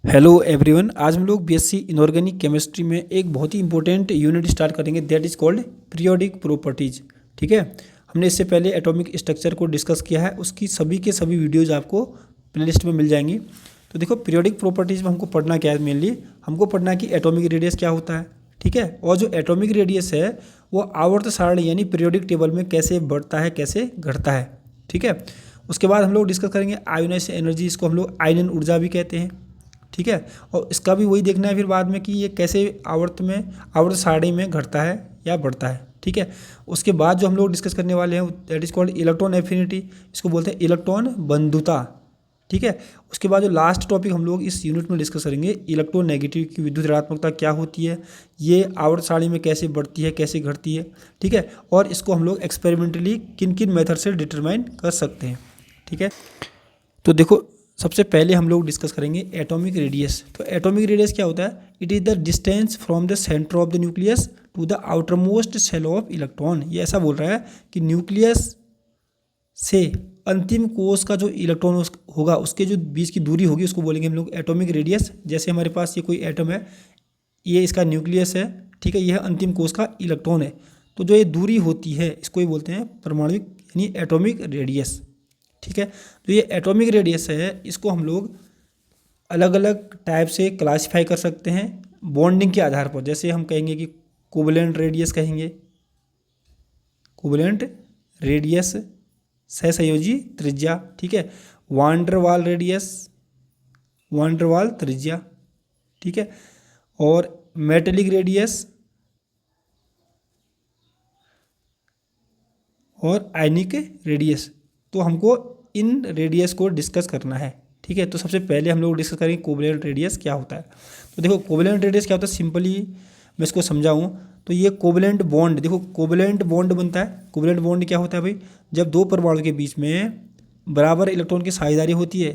Hello everyone. आज हम लोग बीएससी इनऑर्गेनिक केमिस्ट्री में एक बहुत ही इंपॉर्टेंट यूनिट स्टार्ट करेंगे, that is called periodic properties. ठीक है, हमने इससे पहले एटॉमिक स्ट्रक्चर को डिस्कस किया है, उसकी सभी के सभी वीडियोज आपको प्लेलिस्ट में मिल जाएंगी। तो देखो, पीरियोडिक प्रॉपर्टीज में हमको पढ़ना क्या है, मेनली हमको पढ़ना है कि एटॉमिक रेडियस क्या होता है। ठीक है, और जो एटॉमिक रेडियस है वो आवर्त सारणी यानी पीरियोडिक टेबल में कैसे बढ़ता है, कैसे घटता है। ठीक है, उसके बाद हम लोग डिस्कस करेंगे आयोनाइज एनर्जी, इसको हम लोग आयनन ऊर्जा भी कहते हैं। ठीक है, और इसका भी वही देखना है फिर बाद में कि ये कैसे आवर्त सारणी में घटता है या बढ़ता है। ठीक है, उसके बाद जो हम लोग डिस्कस करने वाले हैं that is called electron affinity, इसको बोलते हैं इलेक्ट्रॉन बंधुता। ठीक है, उसके बाद जो लास्ट टॉपिक हम लोग इस यूनिट में डिस्कस करेंगे, इलेक्ट्रोनेगेटिव की विद्युत ऋणात्मकता क्या होती है, ये आवर्त सारणी में कैसे बढ़ती है, कैसे घटती है। ठीक है, और इसको हम लोग एक्सपेरिमेंटली किन किन मेथड से डिटरमाइन कर सकते हैं। ठीक है, तो देखो, सबसे पहले हम लोग डिस्कस करेंगे एटॉमिक रेडियस। तो एटॉमिक रेडियस क्या होता है? It is the distance from the centre of the nucleus to the outer most shell of electron. ये ऐसा बोल रहा है कि न्यूक्लियस से अंतिम कोश का जो इलेक्ट्रॉन होगा उसके जो बीच की दूरी होगी उसको बोलेंगे हम लोग एटॉमिक रेडियस। जैसे हमारे पास ये कोई एटम है, ये इसका न्यूक्लियस है। ठीक है, यह अंतिम कोश का इलेक्ट्रॉन है, तो जो ये दूरी होती है इसको ही बोलते हैं परमाणुविक यानी एटॉमिक रेडियस। ठीक है, तो ये एटॉमिक रेडियस है, इसको हम लोग अलग अलग टाइप से क्लासिफाई कर सकते हैं बॉन्डिंग के आधार पर। जैसे हम कहेंगे कि कोवलेंट रेडियस कहेंगे, कोवलेंट रेडियस सहसंयोजी त्रिज्या। ठीक है, वान वाल रेडियस, वान वाल त्रिज्या। ठीक है, और मेटेलिक रेडियस और आयनिक रेडियस। तो हमको इन रेडियस को डिस्कस करना है। ठीक है, तो सबसे पहले हम लोग डिस्कस करेंगे कोवलेंट रेडियस क्या होता है। तो देखो, कोवलेंट रेडियस क्या होता है, सिंपली मैं इसको समझाऊं तो ये कोवलेंट बॉन्ड, देखो कोवलेंट बॉन्ड बनता है। कोवलेंट बॉन्ड क्या होता है भाई? जब दो परमाणु के बीच में बराबर इलेक्ट्रॉन की साझेदारी होती है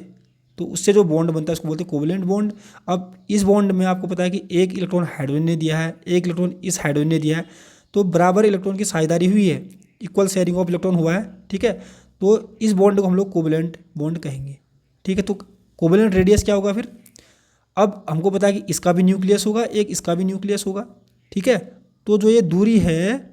तो उससे जो बॉन्ड बनता है उसको बोलते हैं कोवलेंट बॉन्ड। अब इस बॉन्ड में आपको पता है कि एक इलेक्ट्रॉन हाइड्रोजन ने दिया है, एक इलेक्ट्रॉन इस हाइड्रोजन ने दिया है, तो बराबर इलेक्ट्रॉन की साझेदारी हुई है, इक्वल शेयरिंग ऑफ इलेक्ट्रॉन हुआ है। ठीक है, तो इस बॉन्ड को हम लोग कोवलेंट बॉन्ड कहेंगे। ठीक है, तो कोवलेंट रेडियस क्या होगा फिर? अब हमको पता है कि इसका भी न्यूक्लियस होगा, एक इसका भी न्यूक्लियस होगा। ठीक है, तो जो ये दूरी है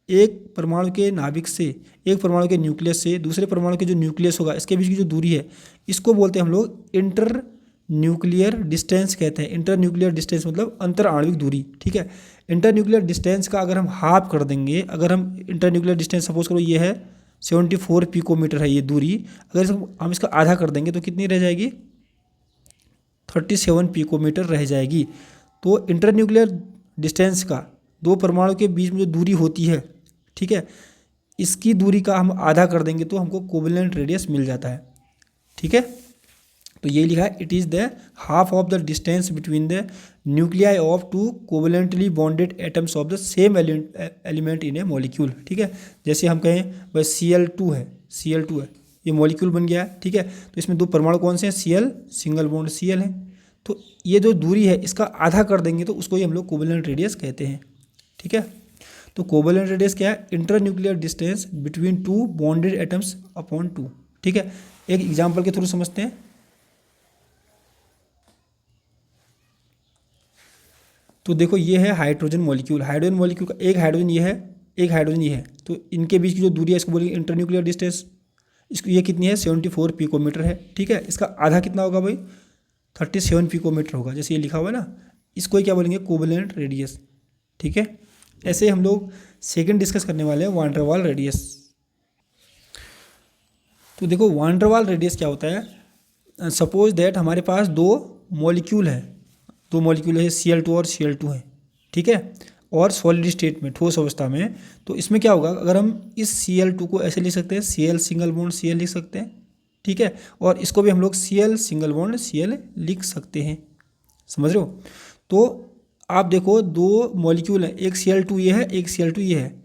एक परमाणु के नाभिक से, एक परमाणु के न्यूक्लियस से दूसरे परमाणु के जो न्यूक्लियस होगा इसके बीच की जो दूरी है इसको बोलते हैं हम लोग इंटर न्यूक्लियर डिस्टेंस कहते हैं। इंटर न्यूक्लियर डिस्टेंस मतलब अंतर आणविक दूरी। ठीक है, इंटर न्यूक्लियर डिस्टेंस का अगर हम हाफ कर देंगे, अगर हम इंटर न्यूक्लियर डिस्टेंस सपोज करो ये है 74 पिकोमीटर है ये दूरी, अगर हम इसका आधा कर देंगे तो कितनी रह जाएगी? 37 पिकोमीटर रह जाएगी। तो इंटर न्यूक्लियर डिस्टेंस का दो परमाणु के बीच में जो दूरी होती है, ठीक है, इसकी दूरी का हम आधा कर देंगे तो हमको कोवलेंट रेडियस मिल जाता है। ठीक है, तो ये लिखा है it is the half of the distance between the nuclei of two covalently bonded atoms of the same element in a molecule. ठीक है, जैसे हम कहें वह Cl2 है, Cl2 है, ये मॉलिक्यूल बन गया है। ठीक है, तो इसमें दो परमाणु कौन से हैं? Cl, सिंगल बॉन्ड Cl है। तो ये जो दूरी है इसका आधा कर देंगे तो उसको ही हम लोग कोवलेंट रेडियस कहते हैं। ठीक है, तो कोवलेंट रेडियस क्या है? Inter nuclear distance between to bonded atoms upon two. ठीक है, एक एग्जाम्पल के थ्रू समझते हैं। तो देखो, ये है हाइड्रोजन मॉलिक्यूल, हाइड्रोजन मॉलिक्यूल का एक हाइड्रोजन ये है, एक हाइड्रोजन ये है, तो इनके बीच की जो दूरी है इसको बोलेंगे इंटर न्यूक्लियर डिस्टेंस। इसको ये कितनी है? 74 पिकोमीटर है। ठीक है, इसका आधा कितना होगा भाई? 37 पिकोमीटर होगा, जैसे ये लिखा हुआ है ना, इसको ही क्या बोलेंगे? Covalent radius. ठीक है, ऐसे हम लोग सेकंड डिस्कस करने वाले हैं वान डेर वाल रेडियस। तो देखो, वान डेर वाल रेडियस क्या होता है? सपोज दैट हमारे पास दो मॉलिक्यूल है, दो मॉलिक्यूल है Cl2 और Cl2 है। ठीक है, और सॉलिड स्टेट में, ठोस अवस्था में, तो इसमें क्या होगा? अगर हम इस Cl2 को ऐसे लिख सकते हैं, Cl सिंगल बॉन्ड Cl लिख सकते हैं। ठीक है, और इसको भी हम लोग Cl सिंगल बॉन्ड Cl लिख सकते हैं। समझ रहे हो? तो आप देखो, दो मॉलिक्यूल हैं, एक Cl2 ये है, एक Cl2 ये है,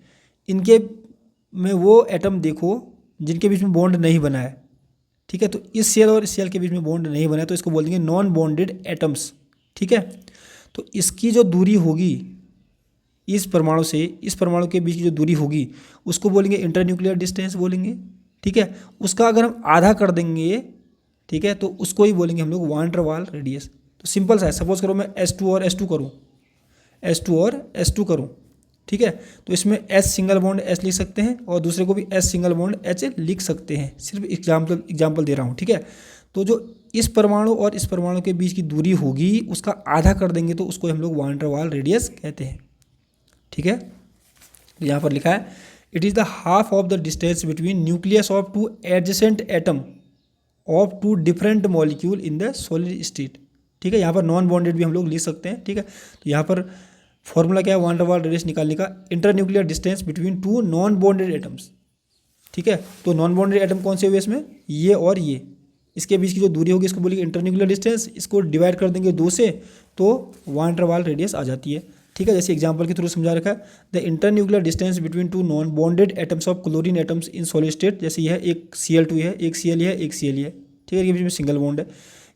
इनके में वो एटम देखो जिनके बीच में बॉन्ड नहीं बना है। ठीक है, तो इस Cl और इस Cl के बीच में बॉन्ड नहीं बना है तो इसको बोल देंगे नॉन बॉन्डेड एटम्स। ठीक है, तो इसकी जो दूरी होगी इस परमाणु से इस परमाणु के बीच की जो दूरी होगी उसको बोलेंगे इंटर न्यूक्लियर डिस्टेंस बोलेंगे। ठीक है, उसका अगर हम आधा कर देंगे, ठीक है, तो उसको ही बोलेंगे हम लोग वान डेर वाल रेडियस। तो सिंपल सा है, सपोज करो मैं S2 और S2 करूँ, S2 और S2 करूँ, ठीक है, तो इसमें S सिंगल बॉन्ड H लिख सकते हैं और दूसरे को भी S सिंगल बॉन्ड H लिख सकते हैं, सिर्फ एग्जाम्पल दे रहा हूँ, ठीक है। तो जो इस परमाणु और इस परमाणु के बीच की दूरी होगी उसका आधा कर देंगे तो उसको हम लोग वान डेर वाल रेडियस कहते हैं, ठीक है। यहाँ पर लिखा है it is the half of the distance between nucleus of two adjacent atom of two different molecule in the solid state, ठीक है। यहाँ पर नॉन बॉन्डेड भी हम लोग लिख सकते हैं, ठीक है। तो यहाँ पर फॉर्मूला क्या है वान डेर वाल रेडियस निकालने का, inter nuclear distance between to non bonded atoms, ठीक है। तो नॉन बॉन्डेड एटम कौन से हुए इसमें, ये और ये, इसके बीच की जो दूरी होगी इसको बोलिए इंटर न्यूक्लियर डिस्टेंस, इसको डिवाइड कर देंगे 2 से तो वान डेर वाल रेडियस आ जाती है, ठीक है। जैसे एग्जांपल के थ्रू समझा रखा है, the inter nuclear distance between to non bonded atoms of chlorine atoms in solid state, जैसे यह एक Cl2 है, एक Cl है, एक Cl है, ठीक है, इनके बीच में सिंगल बॉन्ड है।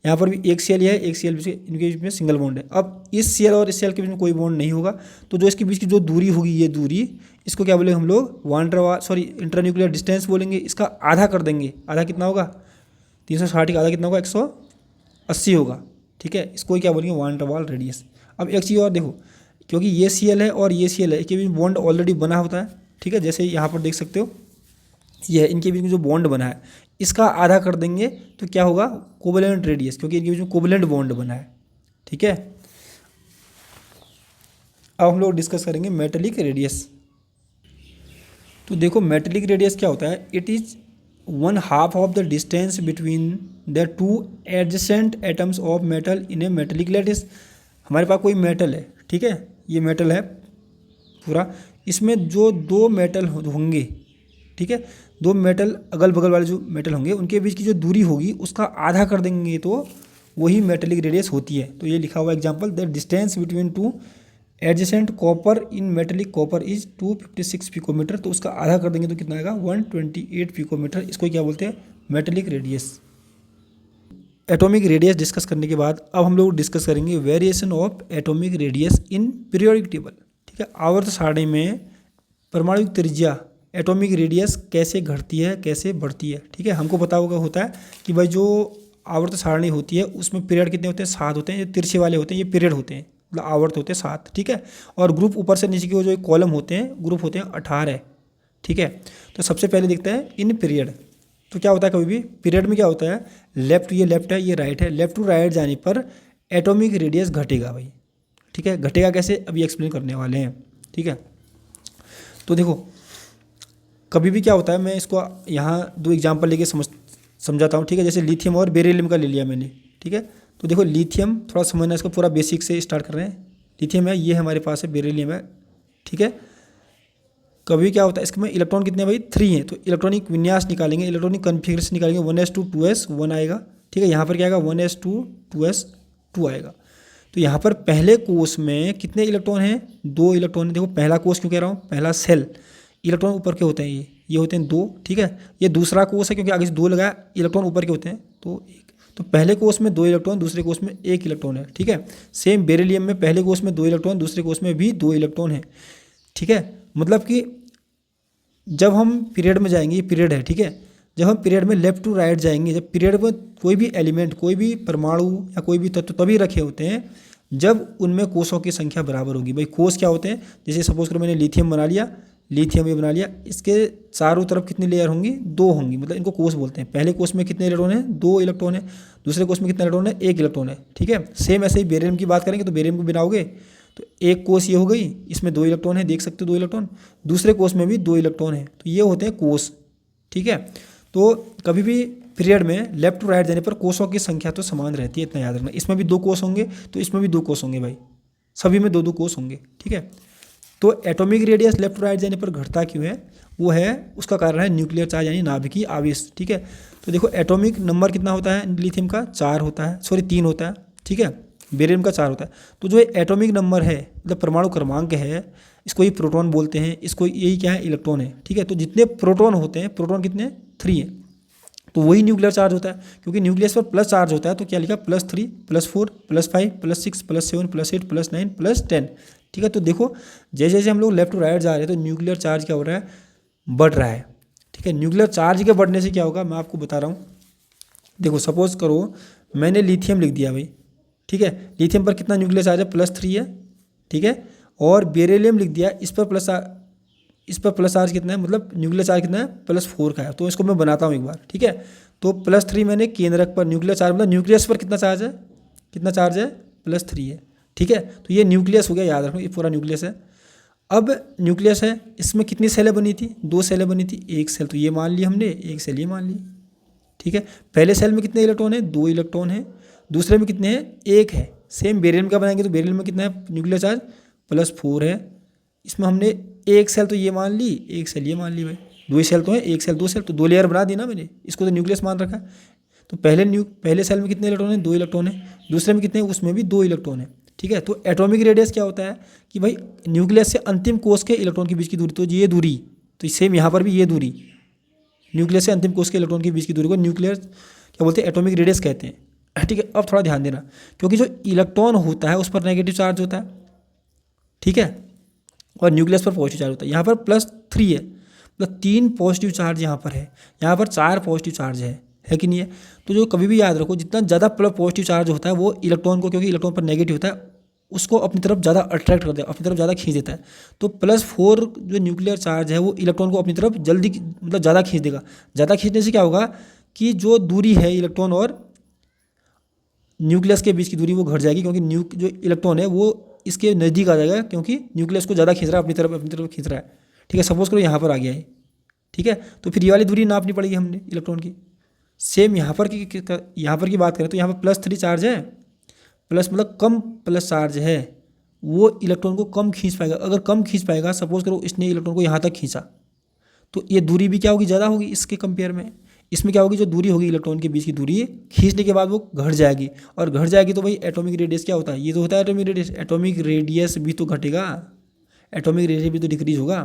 यहाँ पर भी एक Cl है, एक Cl, इनके बीच में सिंगल बॉन्ड है। अब इस Cl और इस Cl के बीच में कोई बॉन्ड नहीं होगा, तो जो इसके बीच की जो दूरी होगी, ये दूरी, इसको क्या बोलेंगे हम लोग van der Waals, sorry internuclear distance बोलेंगे। इसका आधा कर देंगे, आधा कितना होगा 360 का आधा कितना होगा 180 होगा, ठीक है। इसको क्या बोलेंगे वान डेर वाल रेडियस। अब एक चीज़ और देखो, क्योंकि ये Cl है और ये Cl है, इनके बीच बॉन्ड ऑलरेडी बना होता है, ठीक है। जैसे यहाँ पर देख सकते हो, ये इनके बीच में जो बॉन्ड बना है इसका आधा कर देंगे तो क्या होगा कोवेलेंट रेडियस, क्योंकि इनके बीच में कोवेलेंट बॉन्ड बना है, ठीक है। अब हम लोग डिस्कस करेंगे मेटेलिक रेडियस। तो देखो मेटेलिक रेडियस क्या होता है, it is 1/2 of the distance between the two adjacent atoms of metal in A metallic lattice. हमारे पास कोई मेटल है, ठीक है, ये मेटल है पूरा, इसमें जो 2 मेटल होंगे, ठीक है, 2 मेटल अगल बगल वाले जो मेटल होंगे उनके बीच की जो दूरी होगी उसका आधा कर देंगे तो वही मेटेलिक रेडियस होती है। तो ये लिखा हुआ example, the distance between two adjacent copper in metallic copper is 256 picometre, तो उसका आधा कर देंगे तो कितना आएगा 128 पिकोमीटर। इसको क्या बोलते हैं metallic radius. Atomic radius discuss करने के बाद अब हम लोग डिस्कस करेंगे variation of atomic radius in periodic table, ठीक है। आवर्त सारणी में परमाणु त्रिज्या एटॉमिक रेडियस कैसे घटती है, कैसे बढ़ती है, ठीक है। हमको पता होता है कि भाई जो आवर्त सारणी होती है उसमें पीरियड कितने होते हैं 7 होते हैं, ये तिरछे वाले होते हैं, ये पीरियड होते हैं, मतलब आवर्त होते हैं 7, ठीक है। और ग्रुप ऊपर से नीचे के जो कॉलम होते हैं ग्रुप होते हैं 18, ठीक है। तो सबसे पहले देखते हैं इन पीरियड। तो क्या होता है कभी भी पीरियड में क्या होता है, लेफ्ट, ये लेफ्ट है, ये राइट है, लेफ्ट टू राइट जाने पर एटॉमिक रेडियस घटेगा भाई, ठीक है। घटेगा कैसे अभी एक्सप्लेन करने वाले हैं, ठीक है। तो देखो कभी भी क्या होता है, मैं इसको यहाँ 2 एग्जांपल लेके समझाता हूँ, ठीक है। जैसे लिथियम और बेरिलियम का ले लिया मैंने, ठीक है। तो देखो लिथियम थोड़ा समझना, इसको पूरा बेसिक से स्टार्ट कर रहे हैं। लिथियम है, ये हमारे पास है, बेरिलियम है, ठीक है। कभी क्या होता है इसमें इलेक्ट्रॉन कितने हैं भाई 3 हैं, तो इलेक्ट्रॉनिक विन्यास निकालेंगे, इलेक्ट्रॉनिक कन्फिगरेशन निकालेंगे, 1s2 2s 1 आएगा, ठीक है। यहाँ पर क्या आएगा 1s2 2s 2 आएगा। तो यहाँ पर पहले कोष में कितने इलेक्ट्रॉन हैं 2 इलेक्ट्रॉन। देखो पहला कोष क्यों कह रहा हूँ, पहला सेल, इलेक्ट्रॉन ऊपर के होते हैं, ये होते हैं 2, ठीक है। ये दूसरा कोष है क्योंकि आगे से 2 लगाया, इलेक्ट्रॉन ऊपर के होते हैं तो 1। तो पहले कोष में 2 इलेक्ट्रॉन, दूसरे कोष में 1 इलेक्ट्रॉन है, ठीक है। सेम बेरिलियम में पहले कोष में 2 इलेक्ट्रॉन, दूसरे कोष में भी 2 इलेक्ट्रॉन है, ठीक है। मतलब कि जब हम पीरियड में जाएंगे, ये पीरियड है, ठीक है, जब हम पीरियड में लेफ्ट टू राइट जाएंगे, जब पीरियड में कोई भी एलिमेंट, कोई भी परमाणु या कोई भी तत्व तभी रखे होते हैं जब उनमें कोषों की संख्या बराबर होगी। भाई कोष क्या होते हैं, जैसे सपोज करो मैंने लिथियम बना लिया, लिथियम ये बना लिया, इसके चारों तरफ कितनी लेयर होंगी 2 होंगी, मतलब इनको कोष बोलते हैं। पहले कोष में कितने इलेक्ट्रॉन है 2 इलेक्ट्रॉन है, दूसरे कोष में कितने इलेक्ट्रॉन है 1 इलेक्ट्रॉन है, ठीक है। सेम ऐसे ही बेरियम की बात करेंगे तो बेरियम को बनाओगे तो एक कोष ये हो गई, इसमें 2 इलेक्ट्रॉन है, देख सकते हो 2 इलेक्ट्रॉन, दूसरे कोष में भी 2 इलेक्ट्रॉन है, तो ये होते हैं कोष, ठीक है। तो कभी भी पीरियड में लेफ्ट टू राइट जाने पर कोषों की संख्या तो समान रहती है, इतना याद रखना। इसमें भी 2 कोष होंगे तो इसमें भी 2 कोष होंगे भाई, सभी में 2-2 कोष होंगे, ठीक है। तो atomic radius left to right जाने पर घटता क्यों है, वो है उसका कारण है न्यूक्लियर चार्ज यानी नाभिकीय आवेश, ठीक है। तो देखो एटॉमिक नंबर कितना होता है लिथियम का 4 होता है, सॉरी 3 होता है, ठीक है। बेरियम का 4 होता है। तो जो एटॉमिक नंबर है मतलब परमाणु क्रमांक है, इसको ही प्रोटॉन बोलते हैं, इसको यही क्या है इलेक्ट्रॉन है, ठीक है। तो जितने प्रोटॉन होते हैं, प्रोटॉन कितने 3 हैं, तो वही न्यूक्लियर चार्ज होता है। क्योंकि न्यूक्लियस पर प्लस चार्ज होता है तो क्या लिखा +3 +4 +5 +6 +7 +8 +9 +10, ठीक है। तो देखो जैसे जैसे हम लोग लेफ्ट टू राइट जा रहे हैं तो न्यूक्लियर चार्ज क्या हो रहा है बढ़ रहा है, ठीक है। न्यूक्लियर चार्ज के बढ़ने से क्या होगा मैं आपको बता रहा हूँ। देखो सपोज करो मैंने लिथियम लिख दिया भाई, ठीक है। लिथियम पर कितना न्यूक्लियर चार्ज है, +3 है, ठीक है। और बेरिलियम लिख दिया, इस पर प्लस चार्ज कितना है, मतलब न्यूक्लियर चार्ज कितना है, +4 का है। तो इसको मैं बनाता हूँ एक बार, ठीक है। तो +3 मैंने केंद्रक पर न्यूक्लियर चार्ज, मतलब न्यूक्लियस पर कितना चार्ज है, +3 है, ठीक है। तो ये न्यूक्लियस हो गया, याद रखो ये पूरा न्यूक्लियस है। अब न्यूक्लियस है, इसमें कितनी सेलें बनी थी, 2 सेलें बनी थी, एक सेल तो ये मान ली हमने, एक सेल ये मान ली, ठीक है। पहले सेल में कितने इलेक्ट्रॉन है, 2 इलेक्ट्रॉन है। दूसरे में कितने हैं, 1 है। सेम बेरिलियम का बनाएंगे तो बेरिलियम में कितना है न्यूक्लियर चार्ज, +4 है। इसमें हमने एक सेल तो ये मान ली, एक सेल ये मान ली भाई, 2 ही सेल तो है, एक सेल 2 सेल, तो 2 लेयर बना दी ना मैंने, इसको तो न्यूक्लियस मान रखा है। तो पहले सेल में कितने इलेक्ट्रॉन है, 2 इलेक्ट्रॉन है। दूसरे में कितने, उसमें भी 2 इलेक्ट्रॉन है, ठीक है। तो एटॉमिक रेडियस क्या होता है कि भाई न्यूक्लियस से अंतिम कोष के इलेक्ट्रॉन के बीच की दूरी, तो ये दूरी, तो सेम यहाँ पर भी ये दूरी, न्यूक्लियस से अंतिम कोष के इलेक्ट्रॉन के बीच की दूरी को न्यूक्लियर क्या बोलते हैं, एटॉमिक रेडियस कहते हैं, ठीक है। अब थोड़ा ध्यान देना, क्योंकि जो इलेक्ट्रॉन होता है उस पर नेगेटिव चार्ज होता है, ठीक है, और न्यूक्लियस पर पॉजिटिव चार्ज होता है। यहाँ पर +3 है, मतलब 3 पॉजिटिव चार्ज यहाँ पर है, यहाँ पर 4 पॉजिटिव चार्ज है कि नहीं है। तो जो कभी भी याद रखो, जितना ज़्यादा पॉजिटिव चार्ज होता है वो इलेक्ट्रॉन को, क्योंकि इलेक्ट्रॉन पर नेगेटिव होता है, उसको अपनी तरफ ज़्यादा अट्रैक्ट करता है, अपनी तरफ ज़्यादा खींच देता है। तो +4 जो न्यूक्लियर चार्ज है वो इलेक्ट्रॉन को अपनी तरफ जल्दी, मतलब ज़्यादा खींच देगा। ज़्यादा खींचने से क्या होगा कि जो दूरी है इलेक्ट्रॉन और न्यूक्लियस के बीच की दूरी वो घट जाएगी, क्योंकि जो इलेक्ट्रॉन है वो इसके नज़दीक आ जाएगा, क्योंकि न्यूक्लियस को ज़्यादा खींच रहा है, अपनी तरफ खींच रहा है, ठीक है। सपोज करो यहाँ पर आ गया है, ठीक है, तो फिर ये वाली दूरी नापनी पड़ेगी हमने इलेक्ट्रॉन की। सेम यहाँ पर की बात करें तो यहाँ पर +3 चार्ज है, प्लस मतलब कम प्लस चार्ज है, वो इलेक्ट्रॉन को कम खींच पाएगा। अगर कम खींच पाएगा, सपोज करो इसने इलेक्ट्रॉन को यहाँ तक खींचा, तो ये दूरी भी क्या होगी, ज़्यादा होगी इसके कंपेयर में। इसमें क्या होगी, जो दूरी होगी इलेक्ट्रॉन के बीच की दूरी खींचने के बाद वो घट जाएगी, और घट जाएगी तो भाई एटॉमिक रेडियस क्या होता है, ये तो होता है एटॉमिक रेडियस। एटॉमिक रेडियस भी तो घटेगा, एटॉमिक रेडियस भी तो डिक्रीज होगा,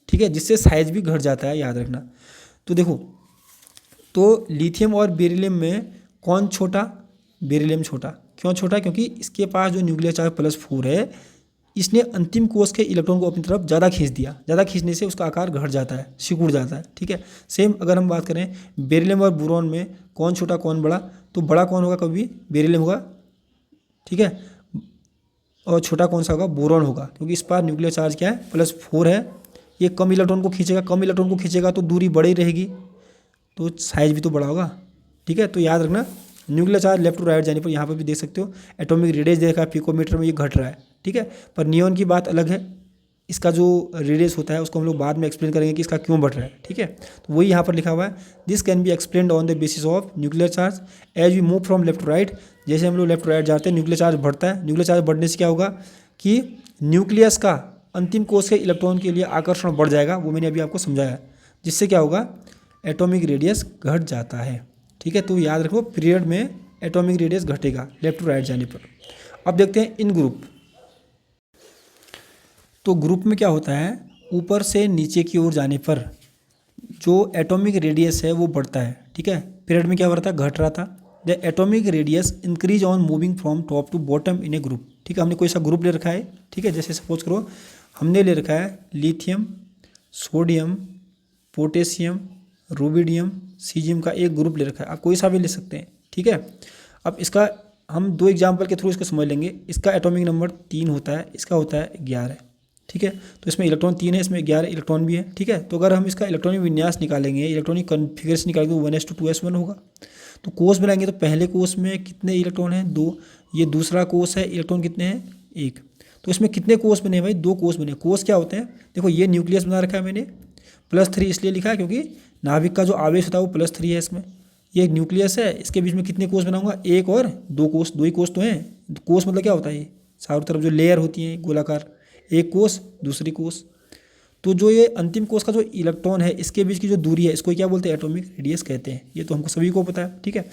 ठीक है, जिससे साइज भी घट जाता है, याद रखना। तो देखो, तो लिथियम और बेरिलियम में कौन छोटा, बेरिलियम छोटा। क्यों छोटा, क्योंकि इसके पास जो न्यूक्लियर चार्ज +4 है, इसने अंतिम कोष के इलेक्ट्रॉन को अपनी तरफ ज़्यादा खींच दिया। ज़्यादा खींचने से उसका आकार घट जाता है, सिकुड़ जाता है, ठीक है। सेम अगर हम बात करें बेरिलियम और बोरॉन में कौन छोटा कौन बड़ा, तो बड़ा कौन होगा, कभी बेरिलियम होगा, ठीक है, और छोटा कौन सा होगा, बोरॉन होगा, क्योंकि इस पर न्यूक्लियर चार्ज क्या है, +4 है। ये कम इलेक्ट्रॉन को खींचेगा, तो दूरी बड़ी रहेगी, तो साइज भी तो बड़ा होगा, ठीक है। तो याद रखना, nuclear charge left to right जाने पर यहाँ पर भी देख सकते हो एटॉमिक रेडियस देखा है, पिकोमीटर में ये घट रहा है, ठीक है। पर नियॉन की बात अलग है, इसका जो रेडियस होता है उसको हम लोग बाद में एक्सप्लेन करेंगे कि इसका क्यों बढ़ रहा है, ठीक है। तो वही यहाँ पर लिखा हुआ है, this can be explained on the basis of nuclear charge as we move from left to right. जैसे हम लोग लेफ्ट टू राइट जाते हैं, न्यूक्लियर चार्ज बढ़ता है। न्यूक्लियर चार्ज बढ़ने से क्या होगा कि न्यूक्लियस का अंतिम कोष के इलेक्ट्रॉन के लिए आकर्षण बढ़ जाएगा, वो मैंने अभी आपको समझाया, जिससे क्या होगा, एटॉमिक रेडियस घट जाता है, ठीक है। तो याद रखो, पीरियड में एटॉमिक रेडियस घटेगा लेफ्ट टू राइट जाने पर। अब देखते हैं इन ग्रुप। तो ग्रुप में क्या होता है, ऊपर से नीचे की ओर जाने पर जो एटॉमिक रेडियस है वो बढ़ता है, ठीक है। पीरियड में क्या बढ़ता है, घट रहा था। The atomic radius increase on moving from top to bottom in a group, ठीक है। हमने कोई सा ग्रुप ले रखा है, ठीक है। जैसे सपोज करो हमने ले रखा है lithium, sodium, potassium, rubidium, caesium का एक ग्रुप ले रखा है। आप कोई सा भी ले सकते हैं, ठीक है। अब इसका हम 2 एग्जाम्पल के थ्रू इसको समझ लेंगे। इसका एटॉमिक नंबर 3 होता है, इसका होता है 11, ठीक है। तो इसमें इलेक्ट्रॉन 3 है, इसमें 11 इलेक्ट्रॉन भी है, ठीक है। तो अगर हम इसका इलेक्ट्रॉनिक विन्यास निकालेंगे, इलेक्ट्रॉनिक कॉन्फ़िगरेशन निकालेंगे, तो 1s2 होगा। तो कोष बनाएंगे तो पहले कोष में कितने इलेक्ट्रॉन हैं, 2। ये दूसरा कोष है, इलेक्ट्रॉन कितने हैं, 1। तो इसमें कितने कोष बने भाई, 2 कोष बने। कोष क्या होते हैं, देखो ये न्यूक्लियस बना रखा है मैंने, +3 इसलिए लिखा है क्योंकि नाभिक का जो आवेश होता है वो +3 है इसमें। ये एक न्यूक्लियस है, इसके बीच में कितने कोष बनाऊंगा, 1 और 2 कोष, 2 ही कोष तो हैं। कोष मतलब क्या होता है, ये चारों तरफ जो लेयर होती है गोलाकार, एक कोष दूसरी कोष। तो जो ये अंतिम कोष का जो इलेक्ट्रॉन है, इसके बीच की जो दूरी है, इसको क्या बोलते हैं, एटॉमिक रेडियस कहते हैं। ये तो हमको सभी को पता है, ठीक है।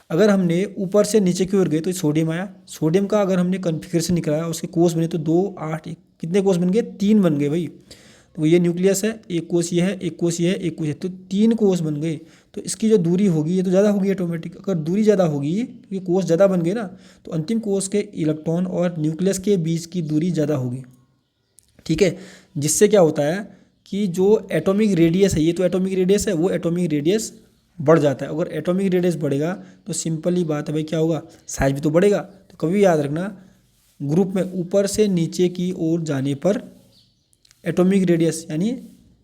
अगर हमने ऊपर से नीचे की ओर गए तो सोडियम आया, सोडियम का अगर हमने कॉन्फ़िगरेशन निकाला, उसके कोष बने तो 2, 8, कितने कोष बन गए, 3 बन गए भाई। तो ये न्यूक्लियस है, एक कोष ये है, एक कोष ये है, एक कोष है, तो 3 कोष बन गए। तो इसकी जो दूरी होगी ये तो ज़्यादा होगी ऑटोमेटिक। अगर दूरी ज़्यादा होगी, क्योंकि कोष ज़्यादा बन गए ना, तो अंतिम कोष के इलेक्ट्रॉन और न्यूक्लियस के बीच की दूरी ज़्यादा होगी, ठीक है। जिससे क्या होता है कि जो एटॉमिक रेडियस है, ये तो एटॉमिक रेडियस है, वो एटॉमिक रेडियस बढ़ जाता है। अगर एटॉमिक रेडियस बढ़ेगा तो सिंपल ही बात है भाई, क्या होगा, साइज भी तो बढ़ेगा। तो कभी याद रखना, ग्रुप में ऊपर से नीचे की ओर जाने पर एटॉमिक रेडियस यानी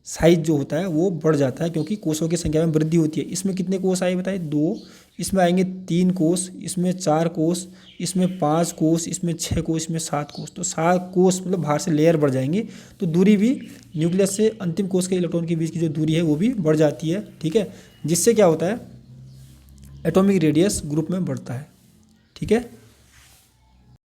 साइज जो होता है वो बढ़ जाता है, क्योंकि कोषों की संख्या में वृद्धि होती है। इसमें कितने कोष आए बताइए? 2, इसमें आएंगे 3 कोष, इसमें 4 कोष, इसमें 5 कोष, इसमें 6 कोष, इसमें 7 कोष। तो 7 कोष मतलब बाहर से लेयर बढ़ जाएंगे, तो दूरी भी न्यूक्लियस से अंतिम कोष के इलेक्ट्रॉन के बीच की जो दूरी है वो भी बढ़ जाती है। ठीक है, जिससे क्या होता है, एटॉमिक रेडियस ग्रुप में बढ़ता है। ठीक है।